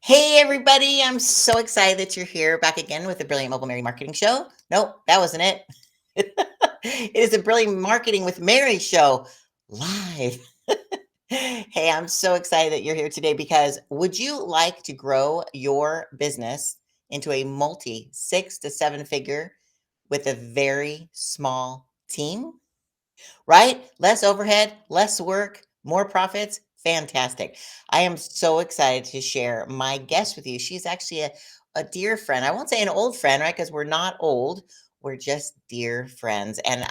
Hey, everybody. I'm so excited that you're here back again with the Brilliant Mobile Mary Marketing Show. Nope, that wasn't it. It is the Brilliant Marketing with Mary Show live. Hey, I'm so excited that you're here today because would you like to grow your business into a multi 6 to 7 figure with a very small team? Right? Less overhead, less work, more profits. Fantastic. I am so excited to share my guest with you. She's actually a dear friend. I won't say an old friend, right? Because we're not old. We're just dear friends. And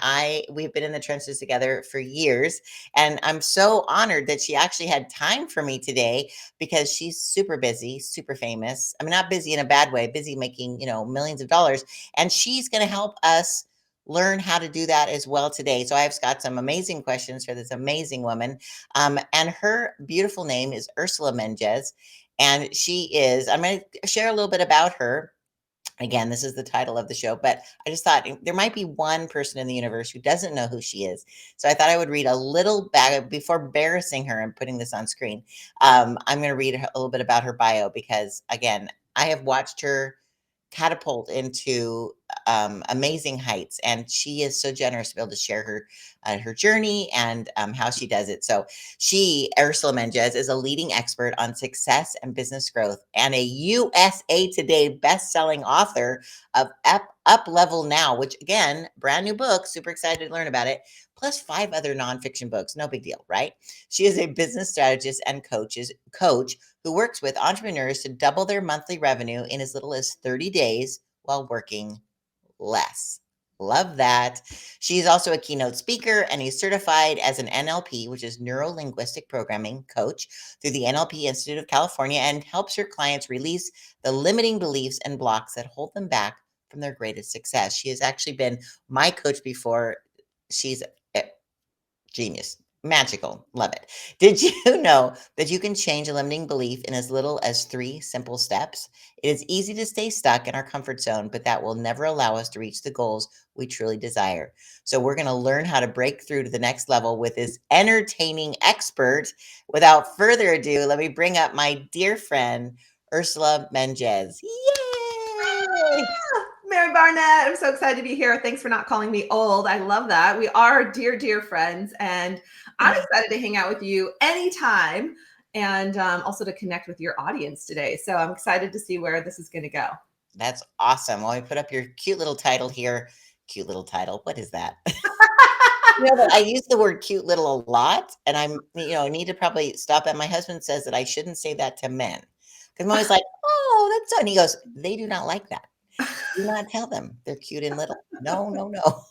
we've been in the trenches together for years. And I'm so honored that she actually had time for me today because she's super busy, super famous. I mean, not busy in a bad way, busy making, millions of dollars. And she's going to help us learn how to do that as well today. So I've got some amazing questions for this amazing woman. And her beautiful name is Ursula Mentjes. And I'm going to share a little bit about her. Again, this is the title of the show, but I just thought there might be one person in the universe who doesn't know who she is. So I thought I would read a little back before embarrassing her and putting this on screen. I'm going to read a little bit about her bio because, again, I have watched her catapult into amazing heights, and she is so generous to be able to share her journey and how she does it. So Ursula Mentjes, is a leading expert on success and business growth and a USA Today best-selling author of UpLevel Now, which again, brand new book, super excited to learn about it, plus 5 other nonfiction books. No big deal, right? She is a business strategist and coach who works with entrepreneurs to double their monthly revenue in as little as 30 days while working less. Love that. She's also a keynote speaker and he's certified as an NLP, which is neuro linguistic programming coach, through the NLP Institute of California, and helps her clients release the limiting beliefs and blocks that hold them back from their greatest success. She has actually been my coach before. She's a genius. Magical. Love it. Did you know that you can change a limiting belief in as little as 3 simple steps? It is easy to stay stuck in our comfort zone, but that will never allow us to reach the goals we truly desire. So we're going to learn how to break through to the next level with this entertaining expert. Without further ado, let me bring up my dear friend, Ursula Mentjes. Yay! Mary Barnett, I'm so excited to be here. Thanks for not calling me old. I love that. We are dear, dear friends, and I'm excited to hang out with you anytime and also to connect with your audience today. So I'm excited to see where this is going to go. That's awesome. Well, we put up your cute little title here. Cute little title. What is that? That I use the word cute little a lot, and need to probably stop it. My husband says that I shouldn't say that to men because I'm always like, oh, that's so. And he goes, they do not like that. Do not tell them they're cute and little. No, no, no.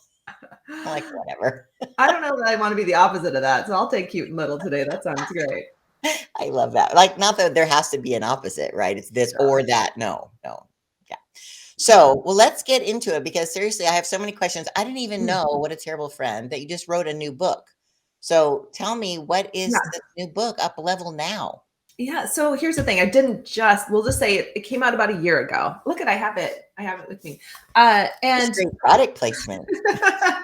I'm like, whatever. I don't know that I want to be the opposite of that, so I'll take cute and little today. That sounds great. I love that. Like, not that there has to be an opposite, right? It's this or that. No, no. Yeah. So, well, let's get into it because seriously, I have so many questions. I didn't even know, what a terrible friend, that you just wrote a new book. So tell me, what is Yeah. this new book, UpLevel Now? Yeah. So here's the thing. We'll just say it came out about a year ago. Look I have it with me. It's And great product placement.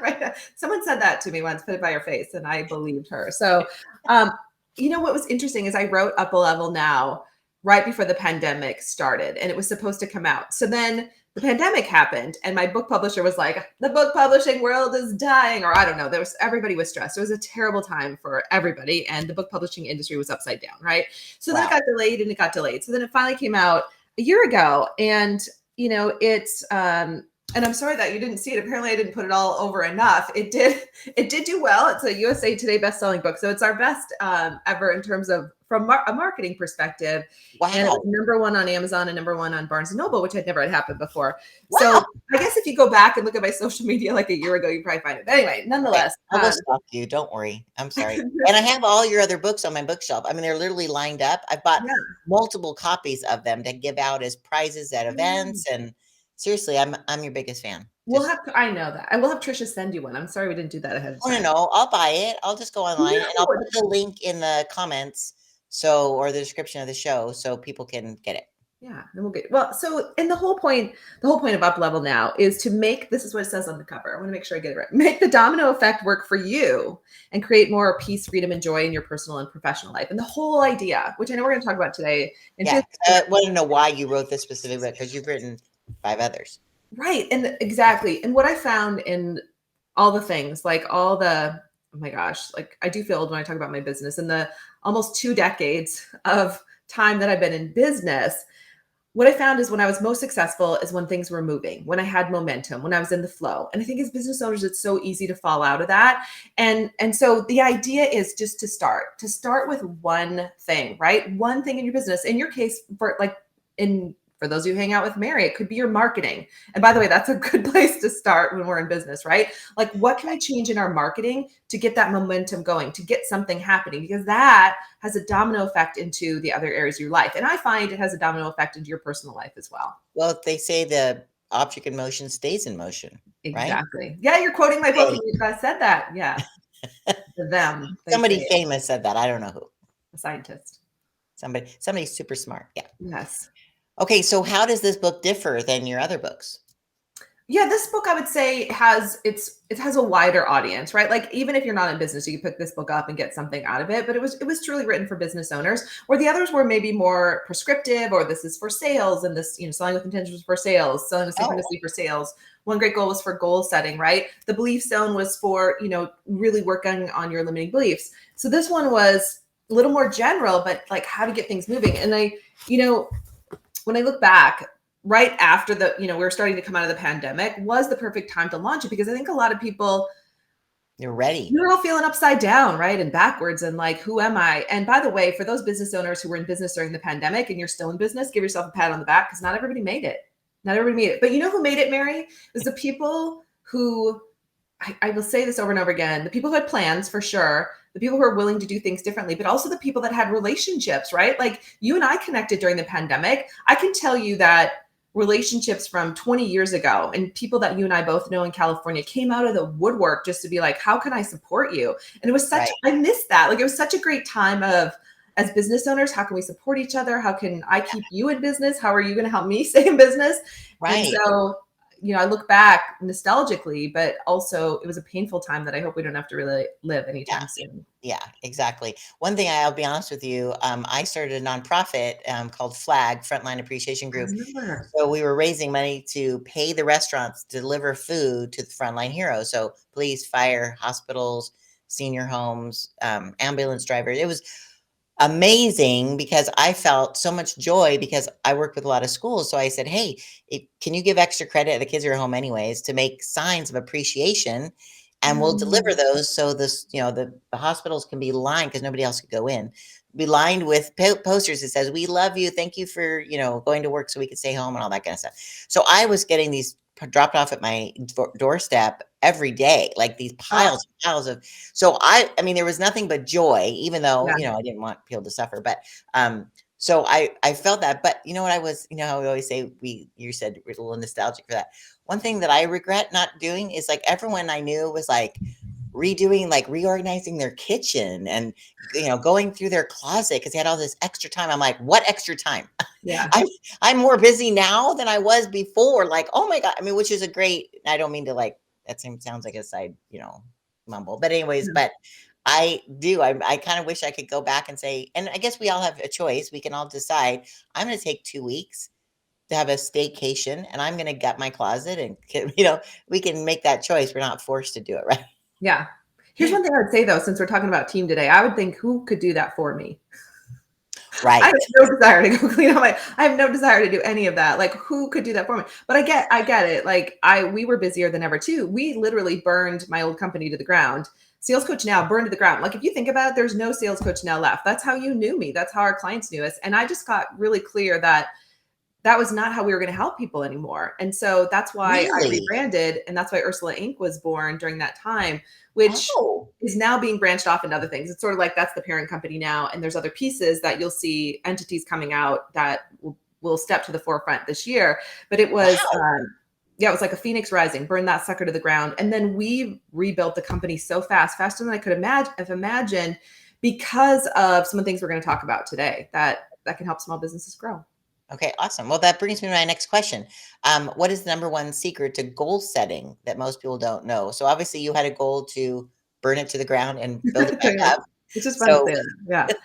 right. Someone said that to me once, put it by your face, and I believed her. So, what was interesting is I wrote Up a Level Now right before the pandemic started, and it was supposed to come out. So then the pandemic happened, and my book publisher was like, "The book publishing world is dying," or I don't know. Everybody was stressed. It was a terrible time for everybody, and the book publishing industry was upside down, right? So then it got delayed, and it got delayed. So then it finally came out a year ago, and it's and I'm sorry that you didn't see it. Apparently I didn't put it all over enough. It did do well. It's a USA Today best-selling book. So it's our best ever in terms of from a marketing perspective. Wow. And it was #1 on Amazon and #1 on Barnes & Noble, which had never had happened before. Wow. So I guess if you go back and look at my social media like a year ago, you probably find it. But anyway, nonetheless. I will stop you. Don't worry. I'm sorry. And I have all your other books on my bookshelf. I mean, they're literally lined up. I've bought multiple copies of them to give out as prizes at events. And seriously, I'm your biggest fan. I know that. I will have Trisha send you one. I'm sorry we didn't do that ahead of time. No, I'll buy it. I'll just go online and I'll put the link in the comments or the description of the show so people can get it. Yeah, then we'll get well. So, and the whole point of Up Level Now is to make this is what it says on the cover. I want to make sure I get it right. Make the domino effect work for you and create more peace, freedom, and joy in your personal and professional life. And the whole idea, which I know we're going to talk about today, and Yeah. just I want to know why you wrote this specific book, because you've written 5 others. right, and exactly. And what I found in all the things, like all the oh my gosh, like I do feel old when I talk about my business and the almost 2 decades of time that I've been in business. What I found is when I was most successful is when things were moving, when I had momentum, when I was in the flow. And I think as business owners, it's so easy to fall out of that. And so the idea is just to start with one thing, right? One thing in your business. In your case, for those of you who hang out with Mary, it could be your marketing. And by the way, that's a good place to start when we're in business, right? Like, what can we change in our marketing to get that momentum going, to get something happening? Because that has a domino effect into the other areas of your life. And I find it has a domino effect into your personal life as well. Well, they say the object in motion stays in motion, right? Exactly. Yeah, you're quoting my book Hey, and you guys said that. Yeah. Them, they say somebody it. famous said that. I don't know who. A scientist. Somebody super smart. Yeah. Yes. Okay, so how does this book differ than your other books? Yeah, this book I would say it has a wider audience, right? Like even if you're not in business, you can pick this book up and get something out of it. But it was truly written for business owners, where the others were maybe more prescriptive, or this is for sales, and this, selling with intentions for sales, selling with Oh, synchronicity for sales. One great goal was for goal setting, right? The belief zone was for, really working on your limiting beliefs. So this one was a little more general, but like how to get things moving. And you know, when I look back, right after we were starting to come out of the pandemic, was the perfect time to launch it, because I think a lot of people, you're ready. you're all feeling upside down, right? And backwards, and like, who am I? And by the way, for those business owners who were in business during the pandemic and you're still in business, give yourself a pat on the back, because not everybody made it. Not everybody made it. But you know who made it, Mary? It was the people who, I will say this over and over again, the people who had plans for sure, the people who are willing to do things differently, but also the people that had relationships, right? Like you and I connected during the pandemic. I can tell you that relationships from 20 years ago and people that you and I both know in California came out of the woodwork just to be like, how can I support you? And it was Right. I missed that. Like it was such a great time of, as business owners, how can we support each other? How can I keep you in business? How are you going to help me stay in business? And Right. so, I look back nostalgically, but also it was a painful time that I hope we don't have to really live Yeah. anytime soon. Yeah, exactly. One thing I'll be honest with you, I started a nonprofit called Flag Frontline Appreciation I Group. remember. So we were raising money to pay the restaurants to deliver food to the frontline heroes. So police, fire, hospitals, senior homes, ambulance drivers. It was amazing because I felt so much joy because I work with a lot of schools. So I said, hey, can you give extra credit? The kids are home anyways to make signs of appreciation, and we'll deliver Mm, those so this, the hospitals can be lined because nobody else could go in. Be lined with posters that says, "We love you. Thank you for going to work so we could stay home," and all that kind of stuff. So I was getting these dropped off at my doorstep every day, like these oh, piles of. So I mean, there was nothing but joy, even though yeah, I didn't want people to suffer. But so I felt that. But you know what I was, how we always say you said we're a little nostalgic for that. One thing that I regret not doing is like everyone I knew was like reorganizing their kitchen and going through their closet because they had all this extra time. I'm like, what extra time? yeah. I'm more busy now than I was before. Like, oh my God. I mean, which is a great, I don't mean to like, that sounds like a side, mumble. But anyways, Yeah. but I do. I kind of wish I could go back and say, and I guess we all have a choice. We can all decide, I'm going to take 2 weeks to have a staycation and I'm going to gut my closet and, we can make that choice. We're not forced to do it, right? Yeah. Here's one thing I would say though, since we're talking about team today, I would think, who could do that for me? I have Right. no desire to go clean out I have no desire to do any of that. Like, who could do that for me? But I get it. Like we were busier than ever too. We literally burned my old company to the ground. Sales Coach Now burned to the ground. Like if you think about it, there's no Sales Coach Now left. That's how you knew me. That's how our clients knew us. And I just got really clear that that was not how we were going to help people anymore. And so that's why I Really? rebranded. And that's why Ursula Inc. was born during that time, which Oh, is now being branched off into other things. It's sort of like that's the parent company now. And there's other pieces that you'll see entities coming out that will step to the forefront this year. But it was, wow. yeah, it was like a phoenix rising, burn that sucker to the ground. And then we rebuilt the company so fast, faster than I could have imagined, because of some of the things we're going to talk about today that can help small businesses grow. Okay, awesome. Well, that brings me to my next question. What is the number one secret to goal setting that most people don't know? So obviously you had a goal to burn it to the ground and build it back Yeah. up. It's just fun to So say that.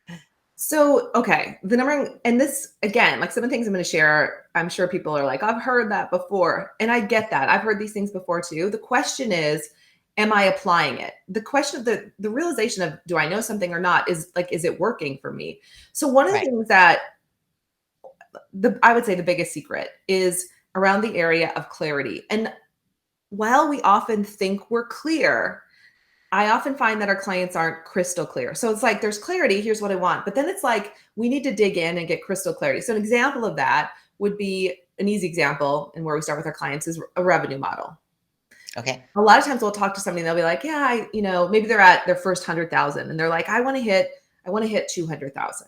Yeah. So, okay, the number and this again, like some of the things I'm going to share, I'm sure people are like, I've heard that before. And I get that. I've heard these things before too. The question is, am I applying it? The question of the realization of do I know something or not is like, is it working for me? So one of the right, things that I would say the biggest secret is around the area of clarity. And while we often think we're clear, I often find that our clients aren't crystal clear. So it's like there's clarity, here's what I want. But then it's like we need to dig in and get crystal clarity. So an example of that would be an easy example, and where we start with our clients is a revenue model. okay, A lot of times we'll talk to somebody and they'll be like, yeah, maybe they're at their first 100,000 and they're like, I want to hit 200,000.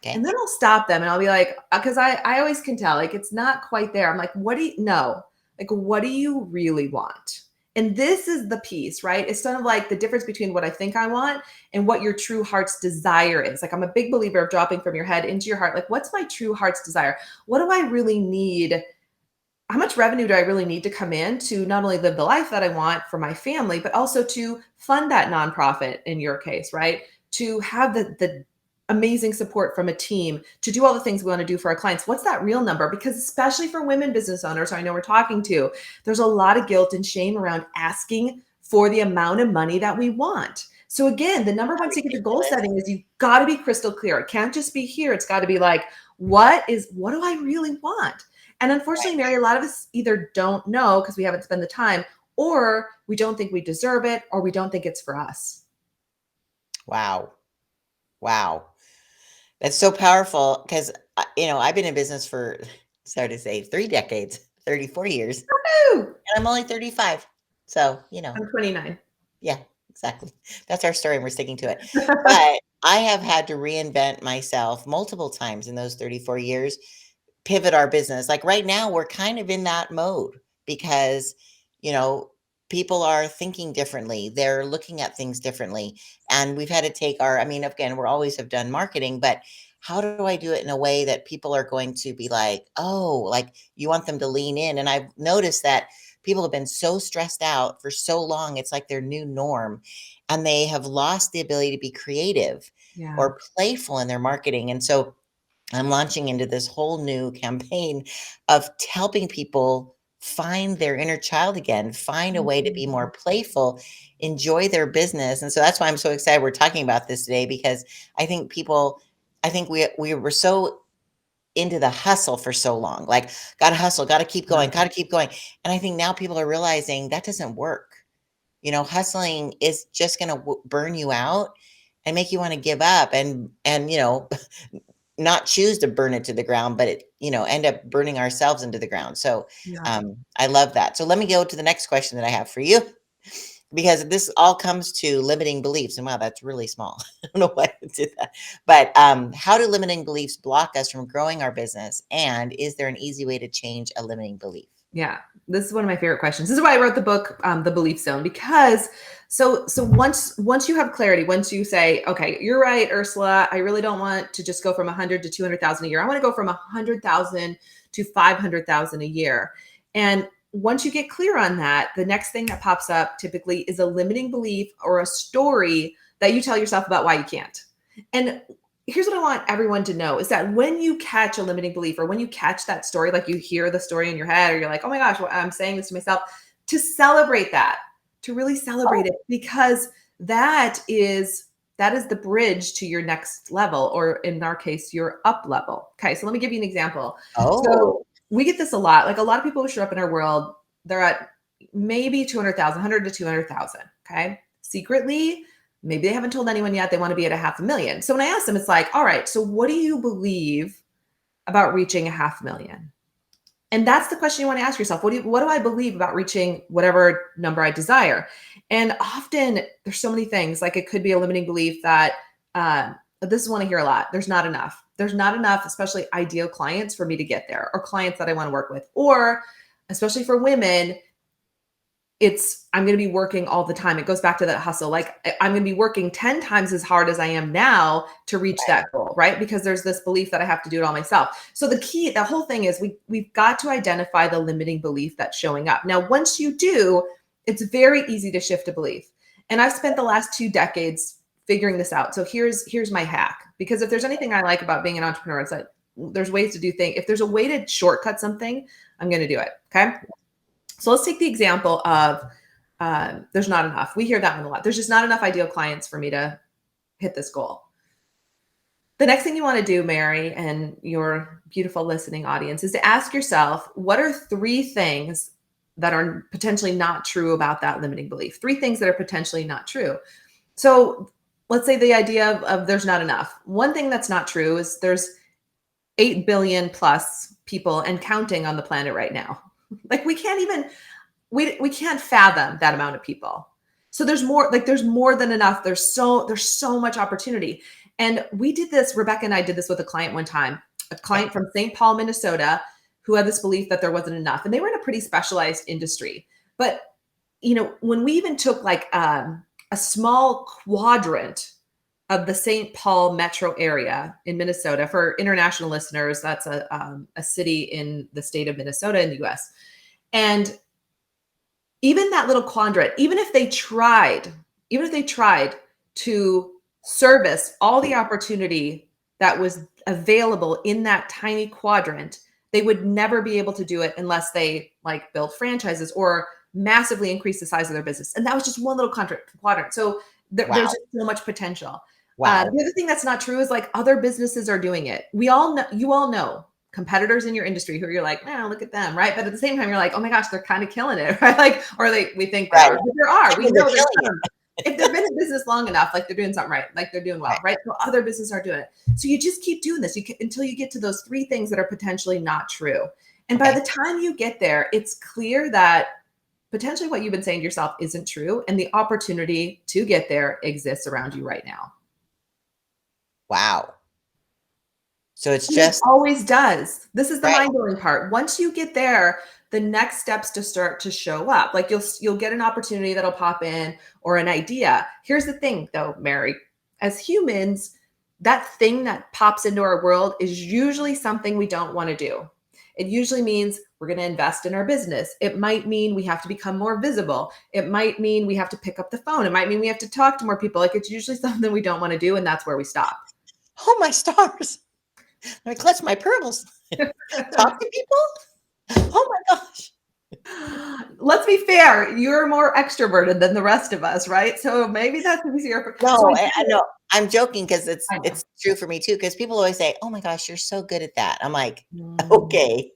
okay, And then I'll stop them and I'll be like, because I always can tell, like, it's not quite there. I'm like, what do you know? Like, what do you really want? And this is the piece, right? It's sort of like the difference between what I think I want and what your true heart's desire is. Like, I'm a big believer of dropping from your head into your heart. Like, what's my true heart's desire? What do I really need? How much revenue do I really need to come in to not only live the life that I want for my family, but also to fund that nonprofit in your case, right? To have the amazing support from a team to do all the things we want to do for our clients. What's that real number? Because especially for women business owners, I know we're talking to, there's a lot of guilt and shame around asking for the amount of money that we want. So again, the number one secret to goal ridiculous. setting is you've got to be crystal clear. It can't just be here. It's got to be like, what do I really want? And unfortunately, Mary, a lot of us either don't know because we haven't spent the time, or we don't think we deserve it, or we don't think it's for us. Wow. Wow. That's so powerful because, I've been in business for, sorry to say, 3 decades, 34 years, and Woo! I'm only 35. So, I'm 29. yeah, exactly. That's our story and we're sticking to it. But I have had to reinvent myself multiple times in those 34 years, pivot our business. Like right now, we're kind of in that mode because, you know, people are thinking differently. They're looking at things differently. And we've had to take I mean, again, we're always have done marketing, but how do I do it in a way that people are going to be like, oh, like you want them to lean in? And I've noticed that people have been so stressed out for so long. It's like their new norm. And they have lost the ability to be creative Yeah. or playful in their marketing. And so I'm launching into this whole new campaign of helping people find their inner child again, find a way to be more Mhm. playful, enjoy their business. And so that's why I'm so excited we're talking about this today because I think we were so into the hustle for so long. Like, gotta hustle, gotta keep Yeah. going, gotta keep going. And I think now people are realizing that doesn't work. Hustling is just gonna burn you out and make you want to give up and not choose to burn it to the ground, but end up burning ourselves into the ground. So Yeah. I love that. So let me go to the next question that I have for you, because this all comes to limiting beliefs. And wow, that's really small. I don't know why I did that. But how do limiting beliefs block us from growing our business? And is there an easy way to change a limiting belief? Yeah, this is one of my favorite questions. This is why I wrote the book, The Belief Zone, because so once you have clarity, once you say, okay, you're right, Ursula, I really don't want to just go from 100 to 200,000 a year. I want to go from 100,000 to 500,000 a year. And once you get clear on that, the next thing that pops up typically is a limiting belief or a story that you tell yourself about why you can't. And here's what I want everyone to know is that when you catch a limiting belief or when you catch that story, like you hear the story in your head, or you're like, oh my gosh, well, I'm saying this to myself, to celebrate that, to really celebrate Oh, it, because that is the bridge to your next level, or in our case, your up level. Okay. So let me give you an example. oh, So we get this a lot. Like a lot of people who show up in our world, they're at maybe 200,000, 100 to 200,000. Okay. Secretly, maybe they haven't told anyone yet they want to be at a 500,000. So when I ask them, it's like, all right, so what do you believe about reaching a 500,000? And that's the question you want to ask yourself. What do I believe about reaching whatever number I desire? And often there's so many things. Like it could be a limiting belief that this is one I hear a lot. There's not enough. There's not enough, especially ideal clients for me to get there, or clients that I want to work with, or especially for women, I'm going to be working all the time. It goes back to that hustle. Like I'm going to be working 10 times as hard as I am now to reach that goal, right? Because there's this belief that I have to do it all myself. So the whole thing is we've got to identify the limiting belief that's showing up. Now, once you do, it's very easy to shift a belief. And I've spent the last 2 decades figuring this out. So here's my hack. Because if there's anything I like about being an entrepreneur, it's that there's ways to do things. If there's a way to shortcut something, I'm going to do it. Okay. So let's take the example of there's not enough. We hear that one a lot. There's just not enough ideal clients for me to hit this goal. The next thing you want to do, Mary, and your beautiful listening audience, is to ask yourself, what are 3 things that are potentially not true about that limiting belief? 3 things that are potentially not true. So let's say the idea of there's not enough. One thing that's not true is there's 8 billion plus people and counting on the planet right now. Like we can't fathom that amount of people. So there's more than enough. There's so much opportunity. And we did this, Rebecca and I did this with a client one time, a client from St. Paul, Minnesota, who had this belief that there wasn't enough. And they were in a pretty specialized industry. But, when we even took like a small quadrant of the St. Paul metro area in Minnesota, for international listeners, that's a city in the state of Minnesota in the US. And even that little quadrant, even if they tried to service all the opportunity that was available in that tiny quadrant, they would never be able to do it unless they like build franchises or massively increase the size of their business. And that was just one little quadrant. So there's just so much potential. Wow. The other thing that's not true is like other businesses are doing it. You all know competitors in your industry who you're like, look at them, right? But at the same time, you're like, oh my gosh, they're kind of killing it, right? Like, we think they are. But there are. We know there's some. If they've been in business long enough, like they're doing something right, like they're doing well, right? So other businesses are doing it. So you just keep doing this until you get to those 3 things that are potentially not true. And by the time you get there, it's clear that potentially what you've been saying to yourself isn't true, and the opportunity to get there exists around you right now. Wow. So it always does. This is the mind-blowing part. Once you get there, the next steps to start to show up. Like you'll get an opportunity that'll pop in or an idea. Here's the thing though, Mary, as humans, that thing that pops into our world is usually something we don't want to do. It usually means we're going to invest in our business. It might mean we have to become more visible. It might mean we have to pick up the phone. It might mean we have to talk to more people. Like it's usually something we don't want to do. And that's where we stop. Oh my stars. Let me clutch my pearls. Talk to people? Oh my gosh. Let's be fair. You're more extroverted than the rest of us, right? So maybe that's easier. I know. I'm joking because it's true for me too. Because people always say, "Oh my gosh, you're so good at that." I'm like, okay,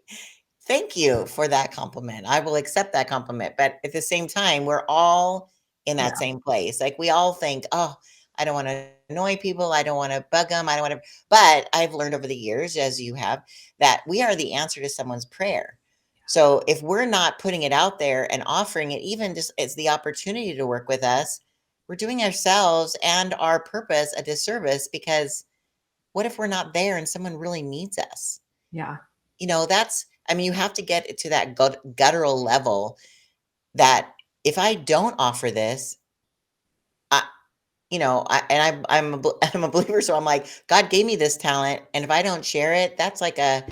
thank you for that compliment. I will accept that compliment. But at the same time, we're all in that same place. Like we all think, "Oh, I don't want to annoy people. I don't want to bug them. I don't want to." But I've learned over the years, as you have, that we are the answer to someone's prayer. So if we're not putting it out there and offering it, even just as the opportunity to work with us, we're doing ourselves and our purpose a disservice, because what if we're not there and someone really needs us? Yeah. You have to get to that guttural level that if I don't offer this, I'm a believer. So I'm like, God gave me this talent, and if I don't share it, that's like a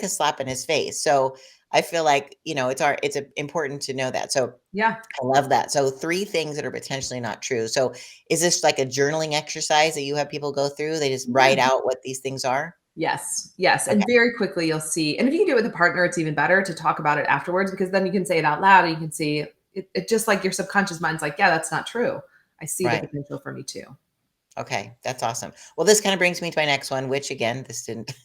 slap in his face. So I feel like, it's important to know that. So yeah, I love that. So 3 things that are potentially not true. So is this like a journaling exercise that you have people go through? They just write out what these things are? Yes. Okay. And very quickly you'll see, and if you can do it with a partner, it's even better to talk about it afterwards, because then you can say it out loud and you can see it just like your subconscious mind's like, yeah, that's not true. I see the potential for me too. Okay. That's awesome. Well, this kind of brings me to my next one, which again, this didn't,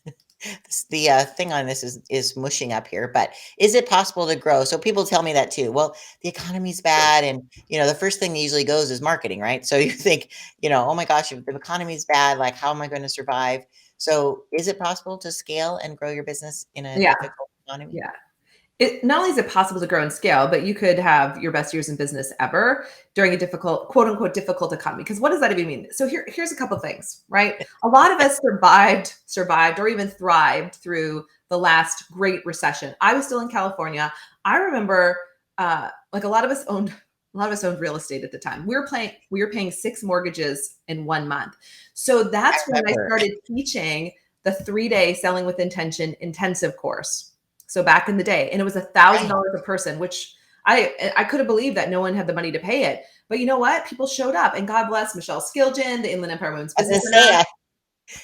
the thing on this is mushing up here, but is it possible to grow? So people tell me that too. Well, the economy's bad. And, the first thing usually goes is marketing, right? So you think, oh my gosh, if the economy's bad, like how am I going to survive? So is it possible to scale and grow your business in a difficult economy? Yeah. Not only is it possible to grow and scale, but you could have your best years in business ever during a difficult, quote unquote, difficult economy. Because what does that even mean? So here's a couple of things, right? A lot of us survived or even thrived through the last great recession. I was still in California. I remember like a lot of us owned real estate at the time. We were paying 6 mortgages in 1 month. So I that's when I remember. started teaching the 3-day selling with intention intensive course. So back in the day, and it was Right. $1,000 a person, which I could have believed that no one had the money to pay it. But you know what? People showed up, and God bless Michelle Skilgen, the Inland Empire Women's I was Business gonna say, Center.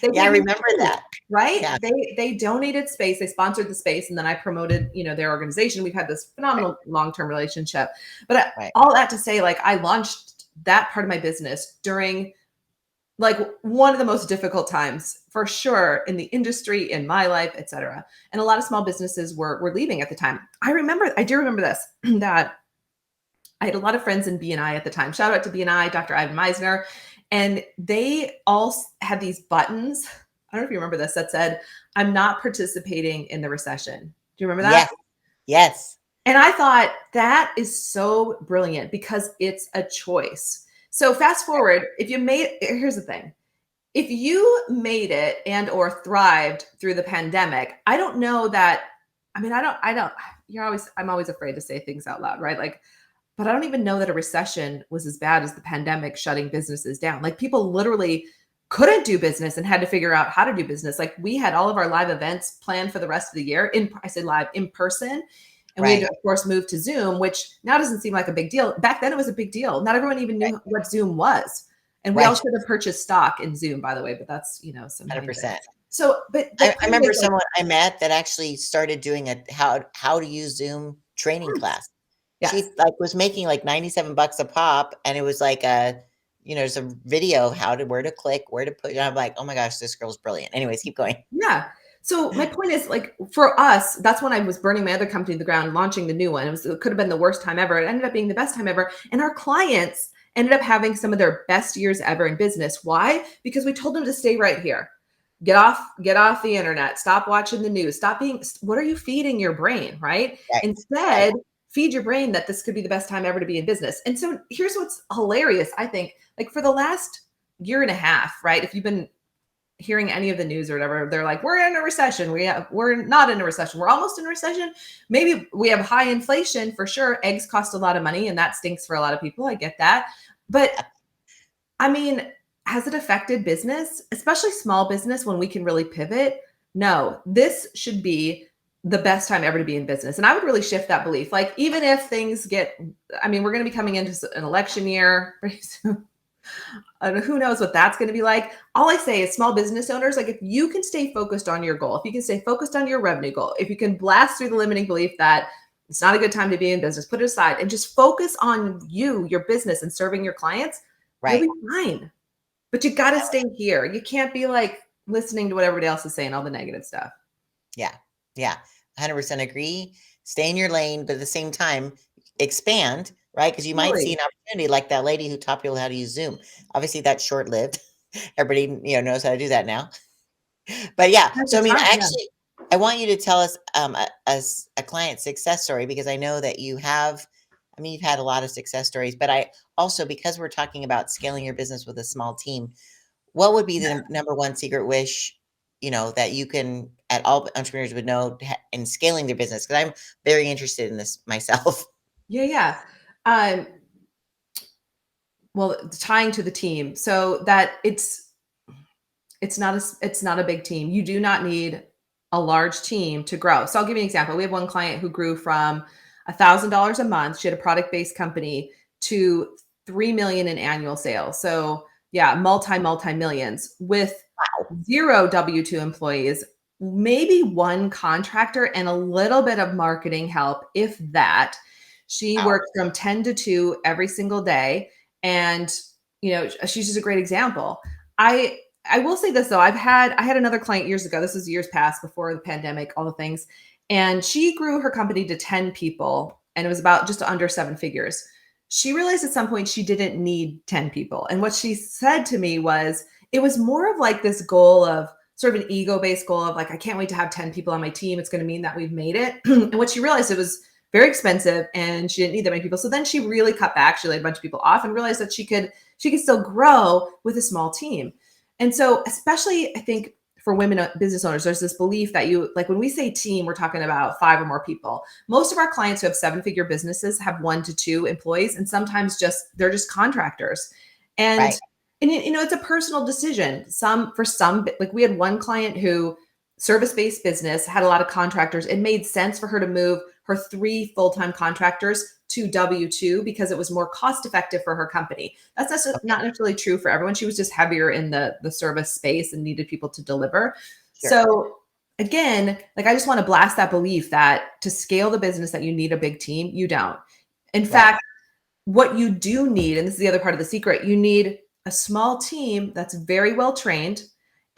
They yeah, I gave me remember space, that. right? Yeah. They donated space, they sponsored the space, and then I promoted, their organization. We've had this Right. phenomenal long-term relationship. But Right. all that to say, like, I launched that part of my business during like one of the most difficult times for sure in the industry, in my life, et cetera. And a lot of small businesses were leaving at the time. I do remember this, that I had a lot of friends in BNI at the time. Shout out to BNI, Dr. Ivan Meisner. And they all had these buttons. I don't know if you remember this, that said, I'm not participating in the recession. Do you remember that? Yes. Yes. And I thought that is so brilliant because it's a choice. So fast forward, if you made, here's the thing. If you made it and or thrived through the pandemic, I don't know that, I'm always afraid to say things out loud, right? Like, but I don't even know that a recession was as bad as the pandemic shutting businesses down. Like people literally couldn't do business and had to figure out how to do business. Like we had all of our live events planned for the rest of the year I say live in person. And we had to, Right. of course, move to Zoom, which now doesn't seem like a big deal. Back then it was a big deal. Not everyone even Right. knew what Zoom was. And we all Right. should have purchased stock in Zoom, by the way, but that's, some hindsight. 100%. So, but the I point remember is like, someone I met that actually started doing a how to use Zoom training yes, class. yes. She, like, was making, like, 97 bucks a pop, and it was like a there's a video of how to where to click, where to put, and I'm like, "Oh my gosh, this girl's brilliant." Anyways, keep going. Yeah. So my point is like for us, that's when I was burning my other company to the ground, launching the new one. It could have been the worst time ever. It ended up being the best time ever. And our clients ended up having some of their best years ever in business. Why? Because we told them to stay right here. Get off the internet. Stop watching the news. Stop being, what are you feeding your brain, right? Right. Right. Instead, feed your brain that this could be the best time ever to be in business. And so here's what's hilarious, I think, like for the last year and a half, right? If you've been hearing any of the news or whatever, they're like, we're in a recession. We're not in a recession. We're almost in a recession. Maybe we have high inflation for sure. Eggs cost a lot of money and that stinks for a lot of people. I get that. But I mean, has it affected business, especially small business when we can really pivot? No, this should be the best time ever to be in business. And I would really shift that belief. Like, even if things get, we're going to be coming into an election year pretty soon. Who knows what that's going to be like. All I say is small business owners, like if you can stay focused on your goal, if you can stay focused on your revenue goal, if you can blast through the limiting belief that it's not a good time to be in business, put it aside and just focus on you, your business and serving your clients, you'll Right. be fine. But you got to stay here. You can't be like listening to what everybody else is saying, all the negative stuff. Yeah. Yeah. 100% agree. Stay in your lane, but at the same time, expand, right? Because you might see Really. an opportunity like that lady who taught people how to use Zoom. Obviously, that's short-lived. Everybody, knows how to do that now. But yeah, At so the I mean, time, yeah. I want you to tell us a client success story because I know that you've had a lot of success stories, but I also, because we're talking about scaling your business with a small team, what would be the number one secret wish, that you can, at all entrepreneurs would know in scaling their business? Because I'm very interested in this myself. Yeah, yeah. Um, well, tying to the team, so that it's not a big team. You do not need a large team to grow. So I'll give you an example. We have one client who grew from $1,000 a month. She had a product-based company to 3 million in annual sales. So yeah, multi millions with zero W-2 employees, maybe one contractor and a little bit of marketing help, if that. She Wow. works from 10 to 2 every single day. And, she's just a great example. I will say this though. I had another client years ago. This was years past before the pandemic, all the things. And she grew her company to 10 people and it was about just under 7 figures. She realized at some point she didn't need 10 people. And what she said to me was, it was more of like this goal of sort of an ego-based goal of like, I can't wait to have 10 people on my team. It's going to mean that we've made it. And what she realized, it was very expensive and she didn't need that many people. So then she really cut back. She laid a bunch of people off and realized that she could still grow with a small team. And so, especially I think for women business owners, there's this belief that like when we say team, we're talking about 5 or more people. Most of our clients who have 7-figure businesses have 1 to 2 employees, and sometimes they're just contractors. And Right. it's a personal decision. For some, like we had one client who service-based business had a lot of contractors. It made sense for her to move her 3 full-time contractors to W-2 because it was more cost effective for her company. That's not necessarily true for everyone. She was just heavier in the service space and needed people to deliver. Sure. So again, like I just want to blast that belief that to scale the business that you need a big team. You don't. In Right. fact, what you do need, and this is the other part of the secret, you need a small team that's very well trained.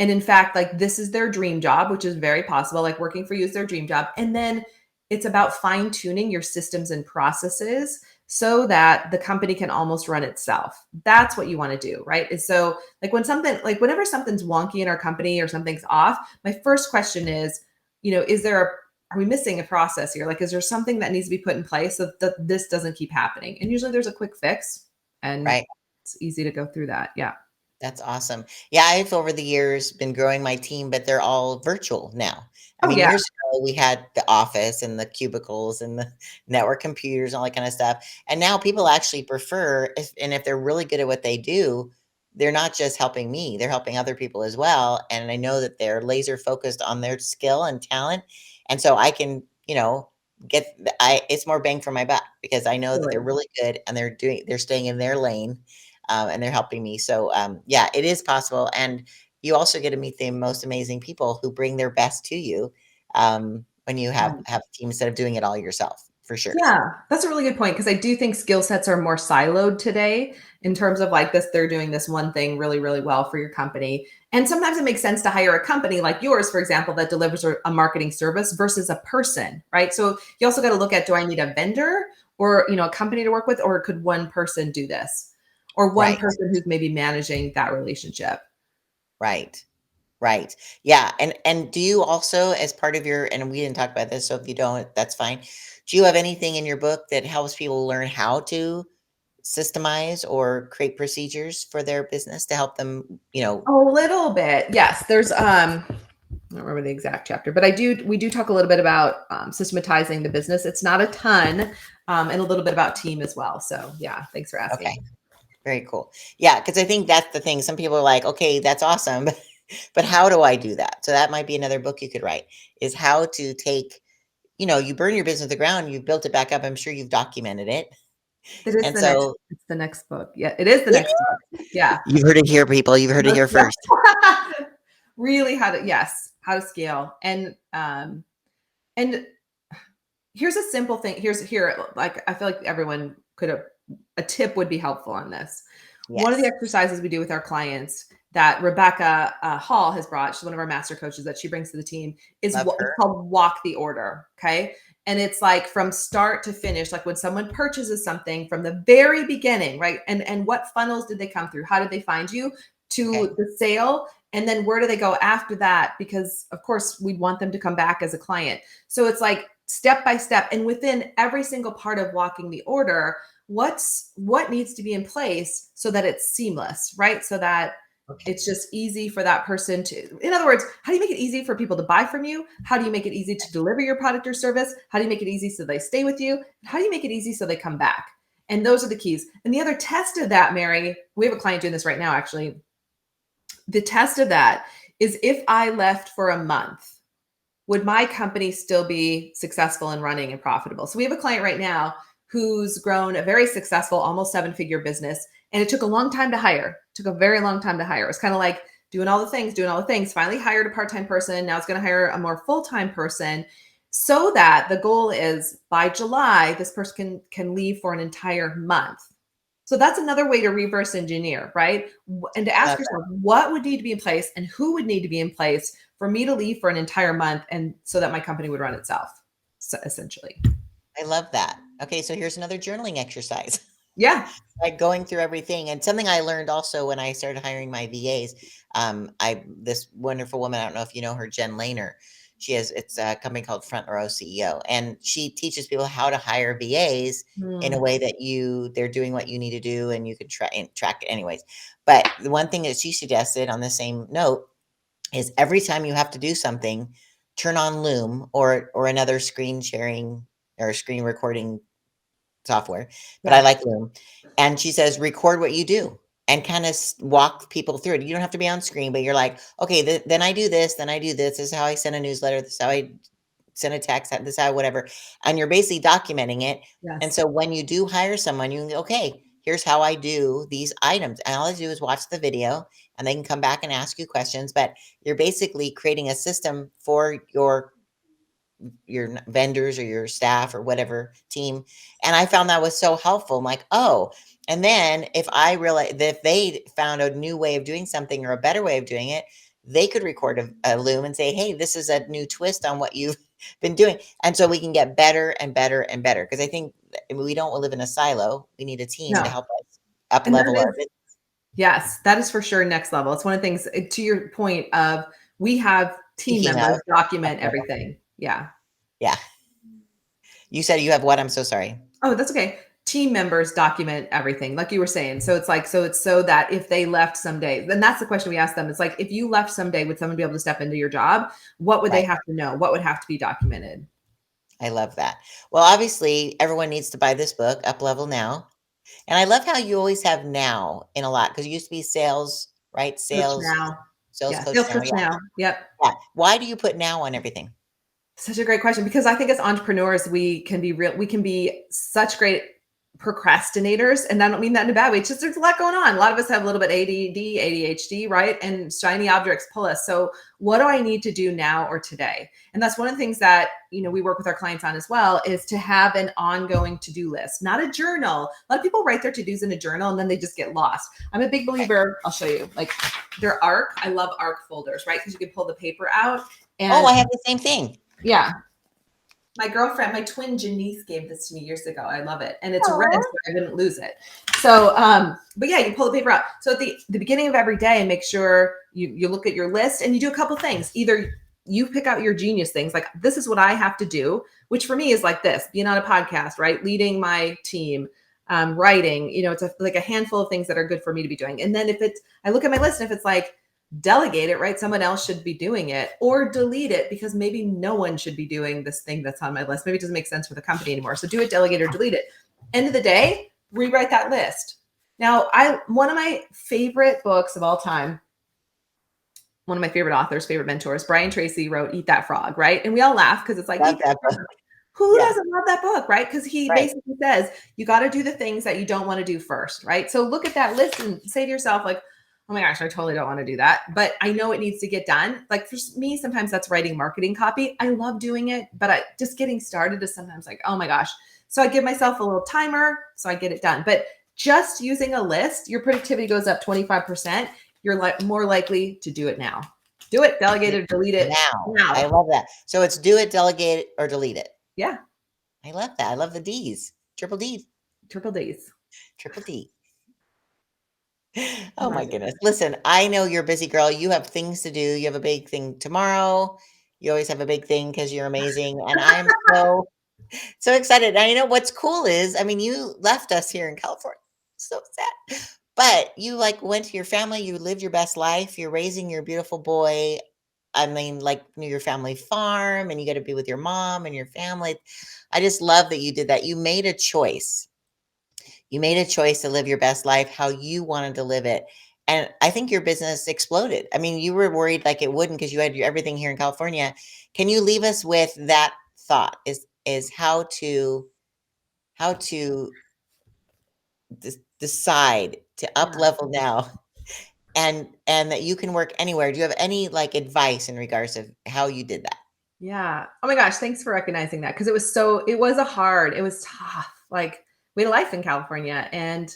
And in fact, like this is their dream job, which is very possible. Like working for you is their dream job. And then it's about fine tuning your systems and processes so that the company can almost run itself. That's what you want to do, right? Is so like whenever something's wonky in our company or something's off, my first question is, are we missing a process here? Like, is there something that needs to be put in place so that this doesn't keep happening? And usually there's a quick fix and Right. it's easy to go through that. Yeah. That's awesome. Yeah, I've over the years been growing my team, but they're all virtual now. I Oh mean, yeah. years ago we had the office and the cubicles and the network computers and all that kind of stuff. And now people actually prefer, if they're really good at what they do, they're not just helping me, they're helping other people as well. And I know that they're laser focused on their skill and talent. And so I can, it's more bang for my buck because I know that they're Really. really good and they're staying in their lane, and they're helping me. So, yeah, it is possible. And you also get to meet the most amazing people who bring their best to you, when you have a team instead of doing it all yourself, for sure. Yeah, that's a really good point because I do think skill sets are more siloed today in terms of like this, they're doing this one thing really, really well for your company. And sometimes it makes sense to hire a company like yours, for example, that delivers a marketing service versus a person, right? So you also got to look at, do I need a vendor or, a company to work with, or could one person do this? Or one Right, person who's maybe managing that relationship. right, right. Yeah. And do you also, as part of your, and we didn't talk about this, so if you don't, that's fine. Do you have anything in your book that helps people learn how to systemize or create procedures for their business to help them, A little bit. Yes. I don't remember the exact chapter, but we do talk a little bit about systematizing the business. It's not a ton, and a little bit about team as well. So yeah, thanks for asking. okay, very cool. Yeah, because I think that's the thing. Some people are like, okay, that's awesome, but how do I do that? So that might be another book you could write, is how to take, you burn your business to the ground, you've built it back up. I'm sure you've documented it. And so It's the next book. Yeah, it is the yeah, next book. Yeah. you've heard it here, people. You've heard it here first. Really how to scale. And here's a simple thing. Like I feel like everyone a tip would be helpful on this. One of the Yes. exercises we do with our clients that Rebecca Hall has brought, she's one of our master coaches that she brings to the team, is Love it's her. called walk the order. Okay. And it's like from start to finish, like when someone purchases something from the very beginning, right? And what funnels did they come through? How did they find you Okay. to the sale? And then where do they go after that? Because of course we want them to come back as a client. So it's like step by step. And within every single part of walking the order, what needs to be in place so that it's seamless, right? So that Okay. it's just easy for that person to, in other words, how do you make it easy for people to buy from you? How do you make it easy to deliver your product or service? How do you make it easy so they stay with you? How do you make it easy so they come back? And those are the keys. And the other test of that, Mary, we have a client doing this right now, actually. The test of that is if I left for a month, would my company still be successful and running and profitable? So we have a client right now who's grown a very successful, almost 7-figure business. And it took a long time to hire, took a very long time to hire. It was kind of like doing all the things, finally hired a part-time person. Now it's going to hire a more full-time person so that the goal is by July, this person can leave for an entire month. So that's another way to reverse engineer, right? And to ask Love yourself, what would need to be in place and who would need to be in place for me to leave for an entire month and so that my company would run itself, so essentially. I love that. Okay, so here's another journaling exercise. Yeah. Like going through everything. And something I learned also when I started hiring my VAs, I this wonderful woman, I don't know if you know her, Jen Lehner. It's a company called Front Row CEO, and she teaches people how to hire VAs in a Mm. way that they're doing what you need to do, and you can track it anyways. But the one thing that she suggested on the same note is every time you have to do something, turn on Loom or another screen sharing or screen recording software, but I Yeah. like Loom. And she says, record what you do and kind of walk people through it. You don't have to be on screen, but you're like, okay, then I do this, then I do this. This is how I send a newsletter. This is how I send a text. This is how whatever. And you're basically documenting it. And Yes. so when you do hire someone, you can go, okay, here's how I do these items. And all I do is watch the video and they can come back and ask you questions. But you're basically creating a system for your vendors or your staff or whatever team. And I found that was so helpful. I'm like, oh, and then if I realize that if they found a new way of doing something or a better way of doing it, they could record a Loom and say, hey, this is a new twist on what you've been doing. And so we can get better and better and better. Because I think we don't live in a silo. We need a team to No. help us up And that level our is, business. yes, that is for sure next level. It's one of the things, to your point of, we have team Speaking members of up document level. everything. Yeah. Yeah. You said you have what? I'm so sorry. Oh, that's okay. Team members document everything, like you were saying. So it's like, so it's so that if they left someday, then that's the question we ask them. It's like, if you left someday, would someone be able to step into your job? What would they Right. have to know? What would have to be documented? I love that. Well, obviously, everyone needs to buy this book, UpLevel Now. And I love how you always have now in a lot because it used to be sales, right? Coach Sales, now. sales Yeah. coach Sales now. coach Yeah. now. Yep. Yeah. Why do you put now on everything? Such a great question, because I think as entrepreneurs, we can be such great procrastinators. And I don't mean that in a bad way. It's just, there's a lot going on. A lot of us have a little bit ADD, ADHD, right? And shiny objects pull us. So what do I need to do now or today? And that's one of the things that, we work with our clients on as well, is to have an ongoing to-do list, not a journal. A lot of people write their to-dos in a journal and then they just get lost. I'm a big believer. I'll show you, like, their ARC. I love ARC folders, right? Because you can pull the paper out. Oh, And I have the same thing. yeah, my girlfriend, my twin Janice gave this to me years ago. I love it. And it's red, Aw. so I didn't lose it. So, but yeah, you pull the paper out. So at the beginning of every day, make sure you look at your list and you do a couple things. Either you pick out your genius things, like, this is what I have to do, which for me is like this: being on a podcast, right? Leading my team, writing, it's like a handful of things that are good for me to be doing. And then I look at my list, and if it's like, delegate it, right? Someone else should be doing it, or delete it, because maybe no one should be doing this thing that's on my list. Maybe it doesn't make sense for the company anymore. So do it, delegate, or delete it. End of the day, rewrite that list. Now, one of my favorite books of all time, one of my favorite authors, favorite mentors, Brian Tracy, wrote Eat That Frog, right? And we all laugh because it's like, Love that book. who Yeah. doesn't love that book, right? Because he Right. basically says, you got to do the things that you don't want to do first, right? So look at that list and say to yourself, like, oh my gosh, I totally don't want to do that, but I know it needs to get done. Like, for me, sometimes that's writing marketing copy. I love doing it, but just getting started is sometimes like, oh my gosh. So I give myself a little timer so I get it done. But just using a list, your productivity goes up 25%. You're more likely to do it now. Do it, delegate it, delete it Now. I love that. So it's do it, delegate it, or delete it. Yeah. I love that. I love the D's. Triple D's. Triple D's. Triple D. Oh my goodness. Listen, I know you're a busy girl. You have things to do. You have a big thing tomorrow. You always have a big thing because you're amazing. And I'm so excited. And you know what's cool is, I mean, you left us here in California. So sad. But you like went to your family, you lived your best life, you're raising your beautiful boy. I mean, like near your family farm, and you get to be with your mom and your family. I just love that you did that. You made a choice. You made a choice to live your best life how you wanted to live it. And I think your business exploded. I mean, you were worried like it wouldn't because you had everything here in California. Can you leave us with that thought is how to decide to up Yeah. level now and that you can work anywhere. Do you have any like advice in regards of how you did that? Yeah. Oh my gosh, thanks for recognizing that, because it was it was tough. Like, we had a life in California, and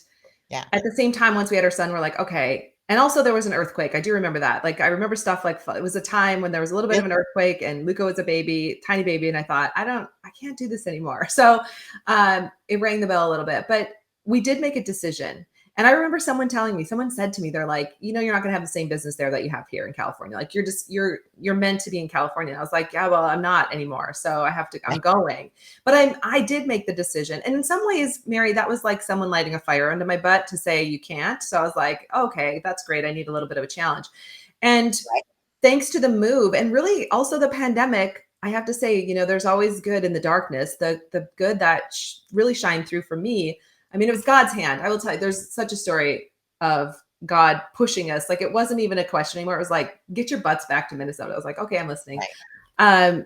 Yeah. at the same time, once we had our son, we're like, okay. And also there was an earthquake. I do remember that. Like, I remember stuff like, it was a time when there was a little bit of Yep. an earthquake, and Luca was a baby, tiny baby. And I thought, I can't do this anymore. So it rang the bell a little bit, but we did make a decision. And I remember someone said to me, they're like, you're not going to have the same business there that you have here in California. Like, you're meant to be in California. And I was like, yeah, well, I'm not anymore. So I'm going. But I did make the decision. And in some ways, Mary, that was like someone lighting a fire under my butt to say you can't. So I was like, okay, that's great. I need a little bit of a challenge. And Right. thanks to the move and really also the pandemic, I have to say, there's always good in the darkness. The good that really shined through for me. I mean, it was God's hand. I will tell you, there's such a story of God pushing us. Like it wasn't even a question anymore. It was like, get your butts back to Minnesota. I was like, okay, I'm listening. Right.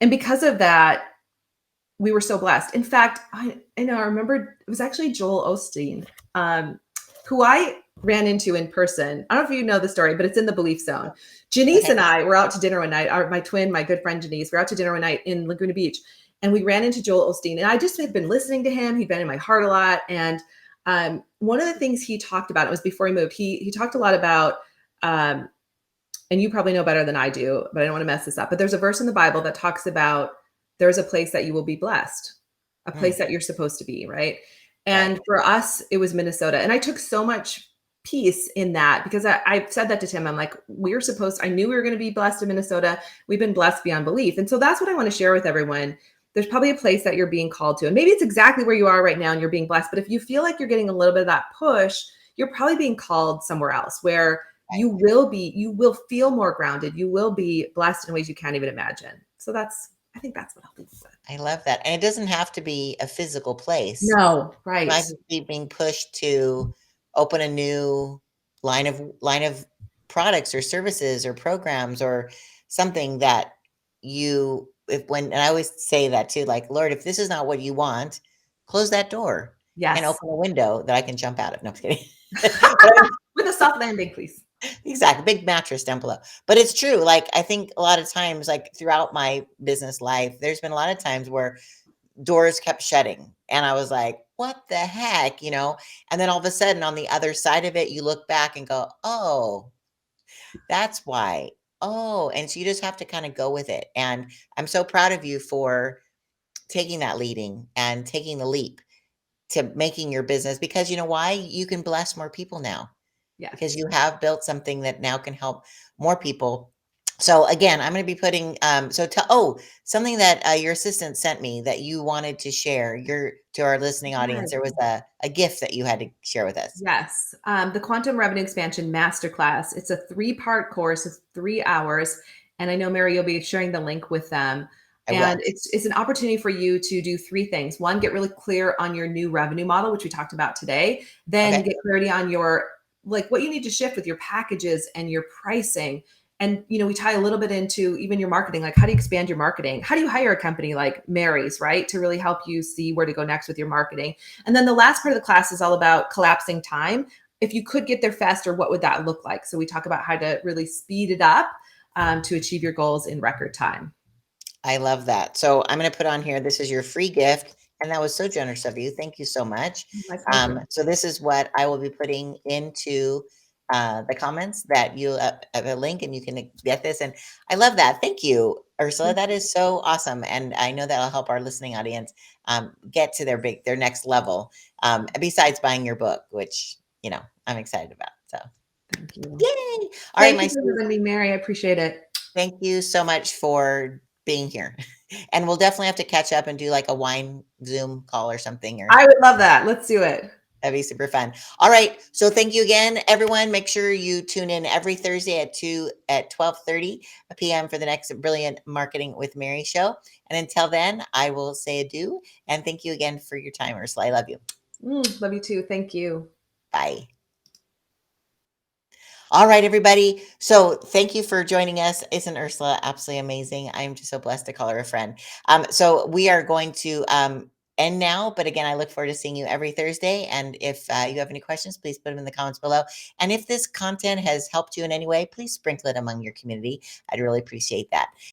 And because of that, we were so blessed. In fact, I know I remember it was actually Joel Osteen, who I ran into in person. I don't know if you know the story, but it's in the belief zone. Janice Okay. and I were out to dinner one night. My twin, my good friend Janice, we're out to dinner one night in Laguna Beach, and we ran into Joel Osteen. And I just had been listening to him. He'd been in my heart a lot. And one of the things he talked about, it was before he moved. He talked a lot about, and you probably know better than I do, but I don't want to mess this up. But there's a verse in the Bible that talks about there's a place that you will be blessed, a place that you're supposed to be, right? And Right. for us, it was Minnesota. And I took so much peace in that because I said that to Tim. I'm like, I knew we were going to be blessed in Minnesota. We've been blessed beyond belief. And so that's what I want to share with everyone. There's probably a place that you're being called to. And maybe it's exactly where you are right now and you're being blessed. But if you feel like you're getting a little bit of that push, you're probably being called somewhere else where you will feel more grounded. You will be blessed in ways you can't even imagine. So I think that's what I'll leave with. I love that. And it doesn't have to be a physical place. No, You right. might just be being pushed to open a new line of products or services or programs or something that you if when and I always say that too, like, Lord, if this is not what you want, close that door and Yes. open a window that I can jump out of. No, I'm kidding. But With a soft landing, please. exactly, big mattress down below. But it's true. Like I think a lot of times, like throughout my business life, there's been a lot of times where doors kept shutting. And I was like, what the heck? And then all of a sudden on the other side of it, you look back and go, oh, that's why. Oh, and so you just have to kind of go with it. And I'm so proud of you for taking that leading and taking the leap to making your business because you know why? You can bless more people now because Yes. you have built something that now can help more people. So again, I'm going to be putting something that your assistant sent me that you wanted to share to our listening audience. Yes. There was a gift that you had to share with us. Yes. The Quantum Revenue Expansion Masterclass. It's a 3-part course. It's 3 hours. And I know, Mary, you'll be sharing the link with them. I And will. it's an opportunity for you to do 3 things. One, get really clear on your new revenue model, which we talked about today. Then Okay. get clarity on what you need to shift with your packages and your pricing. And we tie a little bit into even your marketing, like how do you expand your marketing? How do you hire a company like Mary's, right, to really help you see where to go next with your marketing? And then the last part of the class is all about collapsing time. If you could get there faster, what would that look like? So we talk about how to really speed it up to achieve your goals in record time. I love that. So I'm going to put on here, this is your free gift. And that was so generous of you. Thank you so much. My pleasure. So this is what I will be putting into the comments that you have a link and you can get this. And I love that. Thank you, Ursula. That is so awesome. And I know that'll help our listening audience get to their next level. Besides buying your book, which, I'm excited about. So Thank you. yay. All right, Thank my you for sweet. having me, Mary. I appreciate it. Thank you so much for being here. And we'll definitely have to catch up and do like a wine Zoom call or something, or I would love that. Let's do it. that'd be super fun. All right. So thank you again, everyone. Make sure you tune in every Thursday at 12:30 p.m. for the next Brilliant Marketing with Mary show. And until then, I will say adieu and thank you again for your time, Ursula. I love you. Love you too. Thank you. Bye. All right, everybody. So thank you for joining us. Isn't Ursula absolutely amazing? I'm just so blessed to call her a friend. So we are going to end now. But again, I look forward to seeing you every Thursday. And if you have any questions, please put them in the comments below. And if this content has helped you in any way, please sprinkle it among your community. I'd really appreciate that.